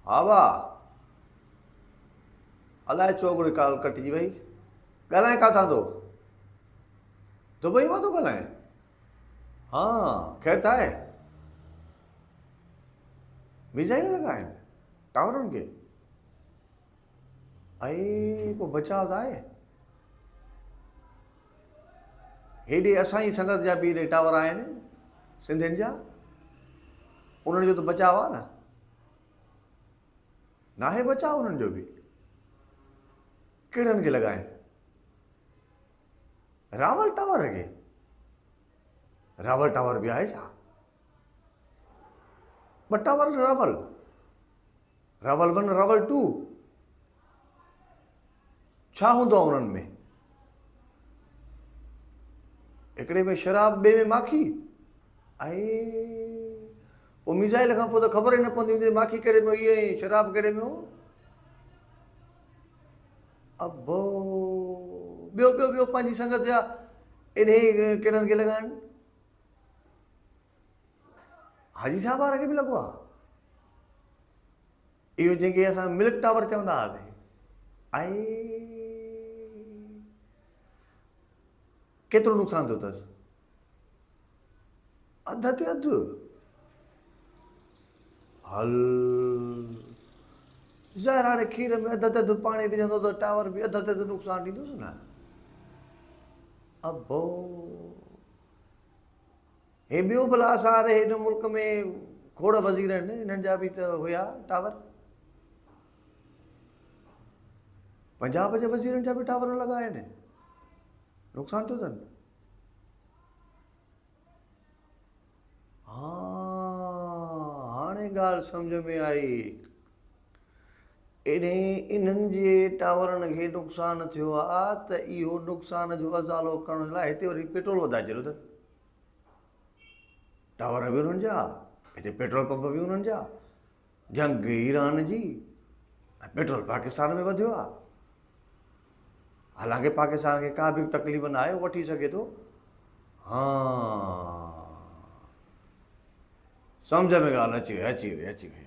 हा भाउ अलाए चोगड़ी काल कटिजी वई ॻाल्हाए किथां थो दुबई मां थो ॻाल्हाए हा ख़ैर त आहे मिसाइल लॻा आहिनि टावरनि खे ऐं पोइ बचाव त आहे हेॾे असांजी संगत जा बि हेॾे टावर आहिनि सिंधियुनि जा उन्हनि जो त बचाव आहे न नाहे बचाव उन्हनि जो बि कहिड़नि खे लॻाइनि रावल टावर खे रावल टावर बि आहे छा ॿ टावर रावल रावल 1 रावल 2 छा हूंदो आहे उन्हनि में हिकिड़े में शराब ॿिए में माखी ऐं पोइ मिसाइल खां पोइ त ख़बर ई न पवंदी हूंदी माखी कहिड़े में हुई ऐं शराब कहिड़े में हो अबो ॿियो ॿियो ॿियो पंहिंजी संगत जा एॾे कहिड़नि खे लॻाइनि हाजी साहब वारे खे बि लॻो आहे इहो जंहिंखे असां मिल्क टावर चवंदा हुआसीं ऐं केतिरो नुक़सानु थियो अथसि अध ते अधु हल ज़ाहिर हाणे खीर में अध ते अधु पाणी विझंदो त टावर बि अध ते अधु नुक़सानु ॾींदुसि न अबो हे ॿियो भला असां हाणे हिन मुल्क में खोड़ वज़ीर आहिनि हिननि जा बि त हुया टावर पंजाब जे वज़ीरनि जा बि टावर लॻा आहिनि नुक़सानु थियो अथनि हा हाणे ॻाल्हि सम्झ में आई एॾे इन्हनि जे टावरनि खे नुक़सानु थियो आहे त इहो नुक़सान जो अज़ालो करण लाइ हिते वरी पेट्रोल वधाए छॾियो अथनि टावर बि उन्हनि जा हिते पेट्रोल पंप बि उन्हनि जा जंग ईरान जी ऐं पेट्रोल पाकिस्तान में वधियो आहे हालांकि पाकिस्तान खे का बि तकलीफ़ न आहे वठी सघे थो हा सम्झ में ॻाल्हि अची वई